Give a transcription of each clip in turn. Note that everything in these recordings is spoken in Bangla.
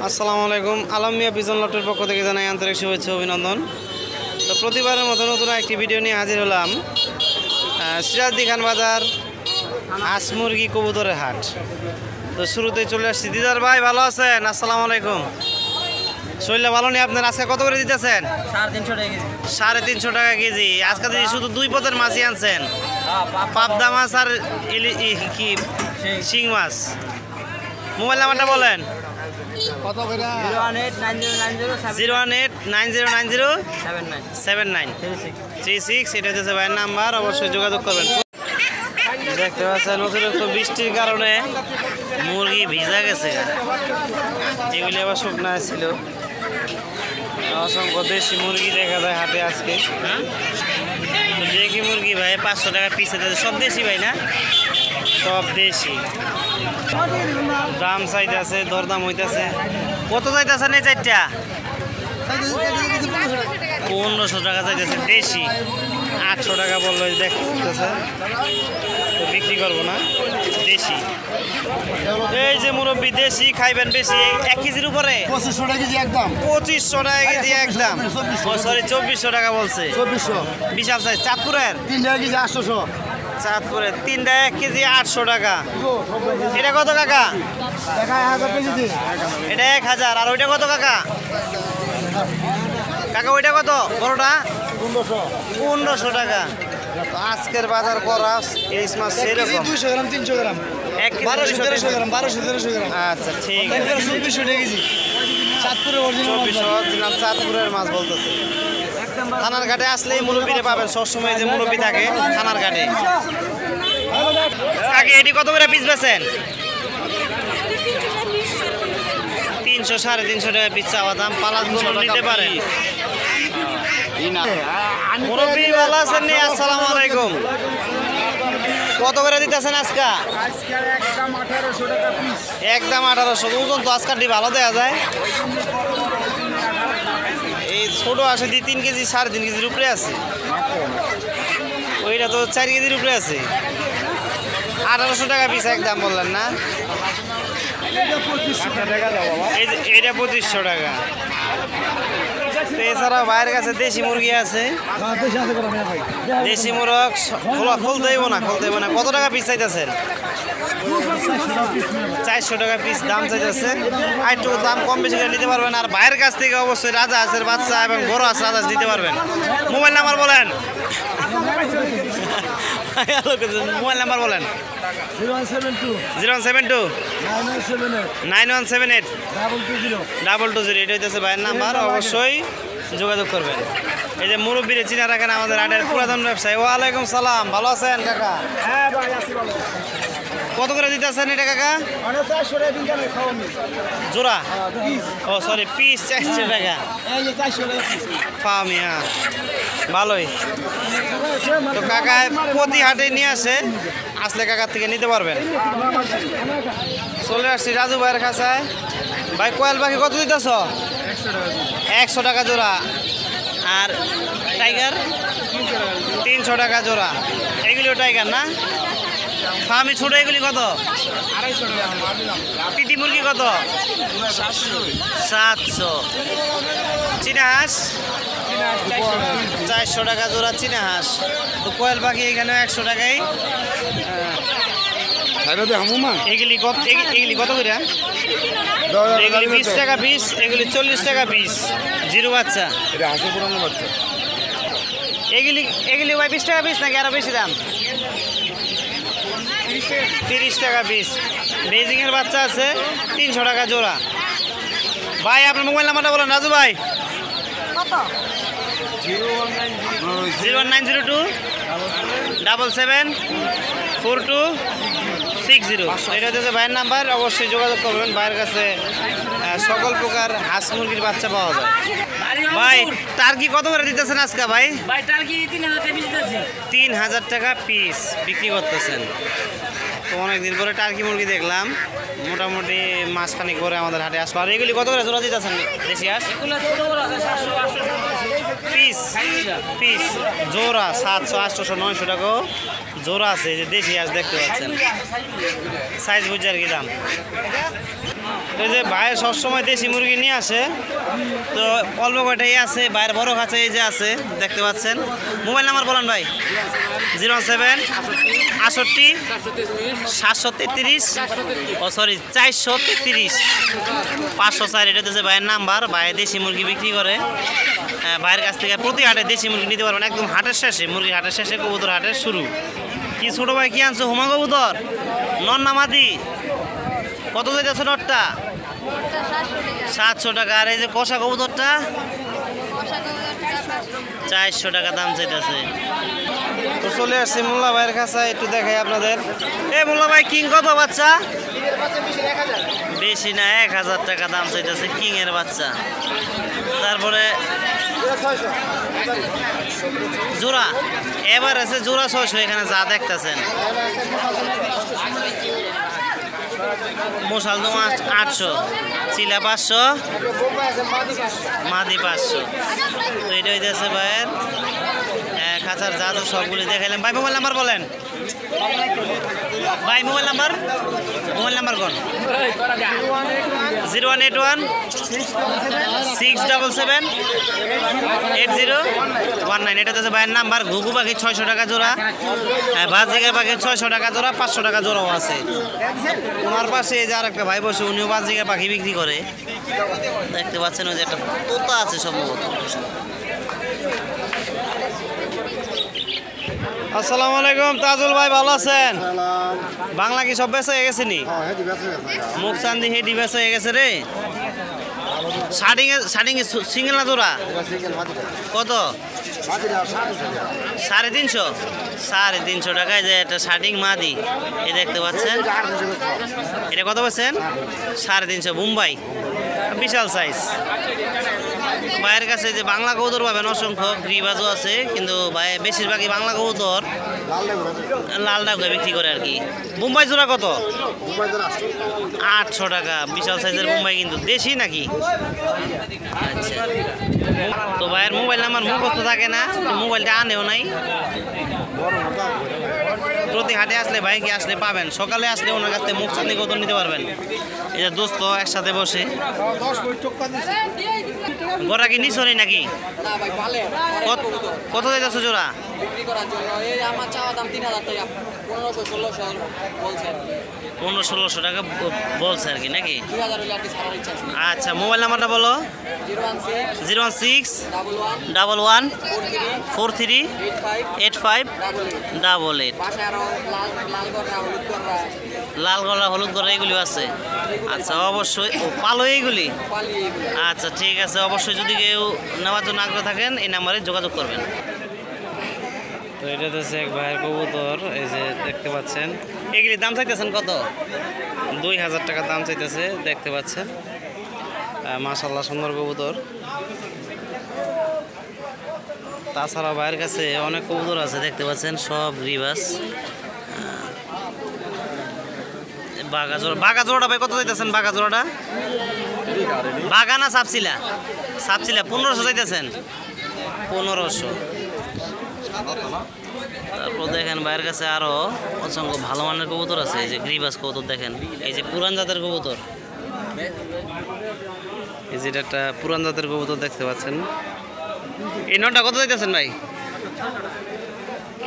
আসসালামু আলাইকুম। আলম মিয়া পিজন লটের পক্ষ থেকে জানাই আন্তরিক শুভেচ্ছা অভিনন্দন। তো প্রতিবারের মতো নতুন একটি ভিডিও নিয়ে হাজির হলাম সিরাজদি খান বাজার হাঁস মুরগি কবুতরের হাট। তো শুরুতেই চলে আসছি। দিদার ভাই ভালো আছেন? আসসালামু আলাইকুম। শরীরটা ভালো নেই আপনার? আজকে কত করে দিতেছেন? 350 টাকা কেজি। আজকে দিদি শুধু দুই পদের মাছই আনছেন, পাবদা মাছ আর কি শিং মাছ। মোবাইল নাম্বারটা বলেন। 01890907936। এটা হচ্ছে ভাইয়ের নাম্বার, অবশ্যই যোগাযোগ করবেন। দেখতে পাচ্ছেন অতিরিক্ত বৃষ্টির কারণে মুরগি ভিজা গেছে, এগুলি আবার শুকনা ছিল। অসংখ্য দেশি মুরগি দেখা যায় হাটে আজকে। দেখি মুরগি ভাই 500 টাকা পিস। সব দেশি ভাই না? সব দেশি। দাম চাইতেছে, দরদাম হইতেছে। কত চাইতেছেন এই চারটা? 1500 টাকা চাইতেছে দেশি। 800 টাকা বললো, দেখতেছে তো বিক্রি করবো না। দেশি এই যে মুরব্বী, দেশি খাইবেন বেশি। 1 কেজির উপরে 2500 টাকা কেজি একদম। 2500 টাকা কেজি একদম। সরি 2400 টাকা বলছে। 2400 বিশাল সাইজ। চাঁদপুরের 3 টাকা কেজি 800। চাঁদপুরের 3টা 1 কেজি 800 টাকা। এটা কত কাকা? টাকা 1000 কেজি দিন। এটা 1000। আর ওইটা কত কাকা? কাকা ওইটা কত বড়টা? 1500 টাকা। আজকের বাজার করা ইলিশ মাছ সেরকম 200 গ্রাম 300 গ্রাম 1 কেজি 1200 গ্রাম 1200 গ্রাম। আচ্ছা ঠিক আছে। 2400 টাকা কেজি। চাঁদপুরের অরিজিনাল 2400 চাঁদপুরের মাছ বলতেছে। থানার ঘাটে আসলেই মুরব্বিরে পাবেন, সবসময় যে মুরব্বি থাকে থানার ঘাটে। আগে এটি কত করে পিস বেছেন? 300 350 টাকা পিস চাওয়া দাম। পালাস গরু নিতে পারেন। মুরব্বি ভালো আছেন নি? আসসালামু আলাইকুম। কত করে দিতেছেন আজকে? একদম 1800। ওজন তো আজকাল ভালো দেওয়া যায়। এই ছোট আসে 3 কেজি 3.5 কেজির উপরে আছে। ওইটা তো 4 কেজির উপরে আছে। 1800 টাকা পিস একদম বললেন না? এইটা 2500 টাকা। তো এছাড়াও ভাইয়ের কাছে দেশি মুরগি আছে। দেশি মুরগ খুলতে হইব না, খুলতে হইব না। কত টাকা পিস চাইতেছেন? 400 টাকা পিস দাম চাইতেছে। আর একটু দাম কম বেশি করে নিতে পারবেন। আর ভাইয়ের কাছ থেকে অবশ্যই রাজা হাঁসের বাচ্চা এবং বড় হাঁস রাজা নিতে পারবেন। মোবাইল নাম্বার বলেন। মোবাইল নাম্বার বলেন। 0172917 9178 220। এটা হচ্ছে ভাইয়ের নাম্বার, অবশ্যই যোগাযোগ করবেন। এই যে মুরব্বীরে চিনা রাখেন আমাদের হাটের পুরাতন ব্যবসায়ী। ওয়ালাইকুম সালাম। ভালো আছেন কাকা? হ্যাঁ ভাই আসি ভালো। কত করে দিতেছেন এটা কাকা? 400 টাকা দিন কেন খাওয়ানি? জোড়া? পিস। ও সরি পিস 400 টাকা। এই যে 400 টাকা পিস। ফামিয়া ভালোই তো। কাকা প্রতি হাটে নিয়ে আসে, আসলে কাকার থেকে নিতে পারবেন। চলে আসছি রাজু ভাইয়ের কাছে। ভাই কোয়েল পাখি কত দিতেছ? 100 টাকা জোড়া। আর টাইগার 300 টাকা জোড়া। এগুলিও টাইগার না? ফার্মি ছোট এগুলি কত? 250 টাকা। টিটি মুরগি কত? 700। চীনা হাঁস 400 টাকা জোড়া চীনা হাঁস। তো কোয়েল পাখি এখানে 100 টাকাই। এগুলি কত করে? এগুলি 20 টাকা পিস, এগুলি 40 টাকা পিস। জিরো বাচ্চা এগুলি ভাই 20 টাকা পিস নাকি আরো বেশি দাম? 30 টাকা পিস। বেজিংয়ের বাচ্চা আছে 300 টাকা জোড়া। ভাই আপনার মোবাইল নাম্বারটা বলেন রাজু ভাই। 01902 774260। এটা হচ্ছে ভাইয়ের নাম্বার, অবশ্যই যোগাযোগ করবেন। ভাইয়ের কাছে সকল প্রকার হাঁস মুরগির বাচ্চা পাওয়া যায়। ভাই টার্কি কত করে দিতেছেন আজকে? ভাই টার্কি 3000 টাকা পিস বিক্রি করতেছেন। তো অনেকদিন পরে টার্কি মুরগি দেখলাম, মোটামুটি মাসখানিক পরে আমাদের হাটে আসলো। আর এগুলি কত করে জোড়া দিতেছেন দেশি হাঁস? পিস পিস জোড়া 700 800 900 টাকাও জোড়া আছে। এই যে দেশি হাঁস দেখতে পাচ্ছেন, সাইজ বুঝে আর কি দাম। এই যে ভাইয়ের সবসময় দেশি মুরগি নিয়ে আসে, তো অল্প কয়টাই আছে, ভাইয়ের বড় খাঁচা এই যে আছে দেখতে পাচ্ছেন। মোবাইল নাম্বার বলেন ভাই। 07 68 733 433 504, এটা হচ্ছে ভাইয়ের নাম্বার। ভাই দেশি মুরগি বিক্রি করে, ভাইয়ের কাছ থেকে প্রতি হাটে দেশি মুরগি নিতে পারবেন। একদম হাটের শেষে, মুরগির হাটের শেষে কবুতর হাটের শুরু। কি ছোট ভাই কি আনছো? হুমা কবুতর নর নামাদি কত যাইতেছে? নটটা 700 টাকা। আর এই যে কষা কবুতরটা 400 টাকা দাম চাইতেছে। তো চলে আসছি মোল্লা ভাইয়ের কাছে, একটু দেখাই আপনাদের। এ মোল্লা ভাই কিং কত বাচ্চা? বেশি না, 1000 টাকা দাম চাইতেছে কিং এর বাচ্চা। তারপরে জোড়া এবার আছে জোড়া 600, এখানে যা দেখতেছেন। মশাল তো 800, চিলা 500, মাদি 500। তো এটা হইতেছে ভাইয়ের খাঁচার যা তো সবগুলি দেখাইলাম। ভাই মোবাইল নাম্বার বলেন ভাই। মোবাইল নাম্বার কোন? 0181 677 8019। এটা হচ্ছে ভাইয়ের নাম্বার। ঘুঘু পাখি 600 টাকা জোড়া, বাজিকার পাখি 600 টাকা জোড়া, 500 টাকা জোড়াও আছে। ওনার পাশে এই যে আর একটা ভাই বসে, উনিও বাজিকার পাখি বিক্রি করে। দেখতে পাচ্ছেন ওই যে একটা তোতা আছে সম্ভবত। আসসালামু আলাইকুম তাজুল ভাই, ভালো আছেন? বাংলা কি সব বেচা হয়ে গেছে নি? মুখ চান্দি হেডি বেচা হয়ে গেছে রে। শার্টিং সিঙ্গেল না জোড়া? কত? 350? 350 টাকায় যে একটা শার্টিং মাদি এই দেখতে পাচ্ছেন। এটা কত পাচ্ছেন? 350। মুম্বাই বিশাল সাইজ। ভাইয়ের কাছে যে বাংলা কবুতর পাবেন অসংখ্য, গ্রিবাজও আছে, কিন্তু ভাই বেশিরভাগই বাংলা কবুতর লাল ডাক বিক্রি করে আর কি। মুম্বাই জোড়া কত? 800 টাকা। বিশাল সাইজের মুম্বাই, কিন্তু দেশি নাকি? আচ্ছা, তো ভাইয়ের মোবাইল নাম্বার মুখস্থ থাকে না, মোবাইলটা আনেও নাই। প্রতি হাটে আসলে ভাইকে আসলে পাবেন, সকালে আসলে ওনার কাছ থেকে মুখ চাঁদি কবুতর নিতে পারবেন। এই যে দোস্ত একসাথে বসে। গোড়া কি নিছনি নাকি? কত যাইতেছে জোড়া? 1500-1600 টাকা বলছে আর কি নাকি? আচ্ছা, মোবাইল নাম্বারটা বলো। 016 11 43 85 88। লাল গলা হলুদ গলা এগুলি আছে? আচ্ছা, অবশ্যই পালো এইগুলি। আচ্ছা ঠিক আছে, অবশ্যই যদি কেউ নেওয়ার জন্য আগ্রহ থাকেন এই নাম্বারে যোগাযোগ করবেন। তো এটা হচ্ছে এক ভাইয়ের কবুতর, এই যে দেখতে পাচ্ছেন। এগুলির দাম চাইতেছেন কত? 2000 টাকা দাম চাইতেছে, দেখতে পাচ্ছেন। মাশাআল্লাহ সুন্দর কবুতর। তাছাড়া ভাইয়ের কাছে অনেক কবুতর আছে দেখতে পাচ্ছেন, সব গ্রিবাস। বাঘা জোড়াটা ভাই কত চাইতেছেন? বাঘা জোড়াটা বাঘা না সাপসিলা? 1500 চাইতেছেন। 1500। তারপর দেখেন ভাইয়ের কাছে আরো অসংখ্য ভালো মানের কবুতর আছে। এই যে গ্রিবাস কবুতর দেখেন, এই যে পুরান জাতের কবুতর, এই যে একটা পুরান জাতের কবুতর দেখতে পাচ্ছেন। এই নটটা কত চাইতেছেন ভাই?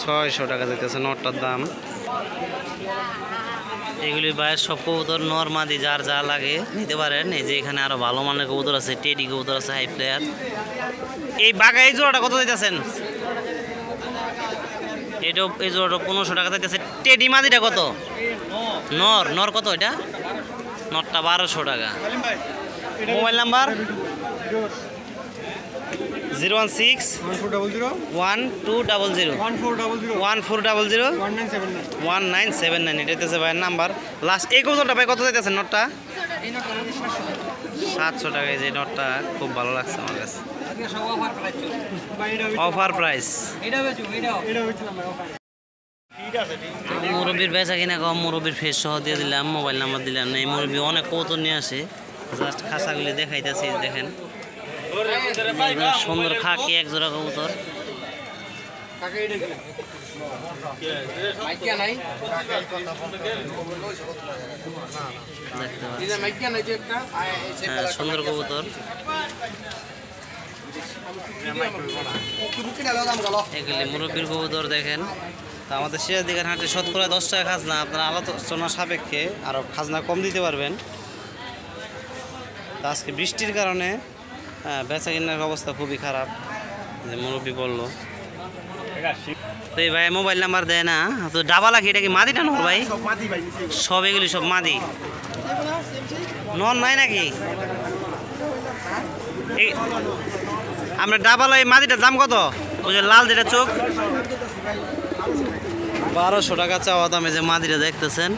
600 টাকা চাইতেছে নটটার দাম। এগুলি ভাইয়ের সব কবুতর নর মাদি যার যা লাগে নিতে পারেন। এই যে এখানে আরো ভালো মানের কবুতর আছে, টেডি কবুতর আছে, হাই প্লেয়ার। এই বাঘা এই জোড়াটা কত চাইতেছেন? এটাও এই জোড়াটা 1500 টাকা চাইতেছে। টেডি মাদিটা কত? নর কত? এটা নরটা 1200 টাকা। Mobile number 016 1200 1400 1979। এটা হচ্ছে ভাইয়ের নাম্বার। লাস্ট এই কবুতরটা ভাই কত চাইতেছেন? নটটা 700 টাকায়। যে নটটা খুব ভালো লাগছে আমার কাছে, অফার প্রাইস। মুরব্বীর বেচা কিনা কম, মুরব্বীর ফেস সহ দিয়ে দিলাম, মোবাইল নাম্বার দিলাম না। এই মুরব্বী অনেক কবুতর নিয়ে আসে, জাস্ট খাঁচাগুলি দেখাইতেছি। দেখেন সুন্দর খাকি এক জোড়া কবুতর। মাইকিয়া নাই দেখতে এই যে পাচ্ছেন মাইকিয়া নাই যে একটা হ্যাঁ, সুন্দর কবুতর। এগুলি মুরব্বীর কবুতর দেখেন। তো আমাদের সিরাজদিঘাট হাটে শতকরা 10 টাকা খাজনা, আপনারা আলোচনা সাপেক্ষে আরও খাজনা কম দিতে পারবেন। তো আজকে বৃষ্টির কারণে বেচা কেনার অবস্থা খুবই খারাপ, যে মুরব্বী বললো। তো এই ভাই মোবাইল নাম্বার দেয় না, তো ডাবা লাগে, এটা কি মাদি টানো ভাই? মাদি ভাই সব এগুলি সব মাদি, নন নাই নাকি? আমরা ডাবালা এই মাদিটার দাম কত? ওই যে লাল যেটা চোখ, 1200 টাকা চাওয়া দামে যে মাদিটা দেখতেছেন।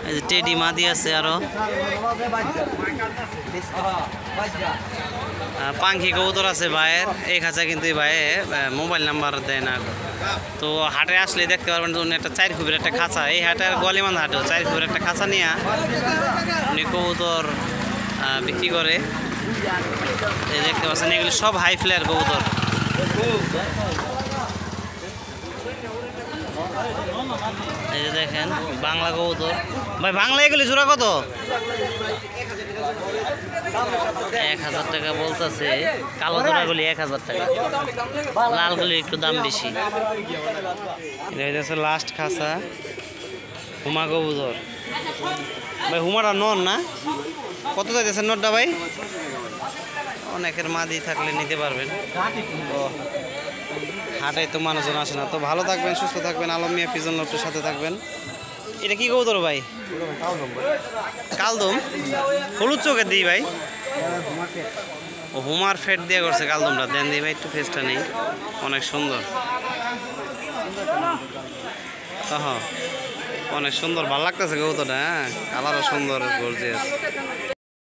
এই যে টেডি মাদি আছে, আরো পাঙ্খি কবুতর আছে ভাইয়ের। এই খাঁচা কিন্তু এই ভাইয়ে মোবাইল নাম্বার দেয় না। তো হাটে আসলে দেখতে পারবেন যে উনি একটা 4 খুবের একটা খাঁচা, এই হাটের গলিমান হাটে 4 খুবের একটা খাঁচা নিয়ে উনি কবুতর বিক্রি করে। এই দেখতে পাচ্ছেন এগুলি সব হাই ফ্লেয়ার কবুতর। এই যে দেখেন বাংলা কবুতর ভাই, বাংলা এগুলি জোড়া কত? 1000 টাকা বলতেছে। কালো জোড়াগুলি 1000 টাকা, লালগুলি একটু দাম বেশি। এটা হচ্ছে লাস্ট খাঁচা হুমা কবুতর ভাই। হুমাটা নন না? কত চাইতেছেন নটটা ভাই? অনেকের মাদি থাকলে নিতে পারবেন। তো হাটে তো মানুষজন আসে না। তো ভালো থাকবেন, সুস্থ থাকবেন, আলম মিয়া পিজন লটের সাথে থাকবেন। এটা কি কবুতর ভাই? কালদম, হলুদ চোখের দিই ভাই। ও হুমার ফেট দিয়ে করছে কালদমটা, দেন দিই ভাই একটু, ফেসটা নেই, অনেক সুন্দর। হ্যাঁ অনেক সুন্দর, ভালো লাগতেছে কবুতরটা। হ্যাঁ কালারও সুন্দর, গর্জিয়াস।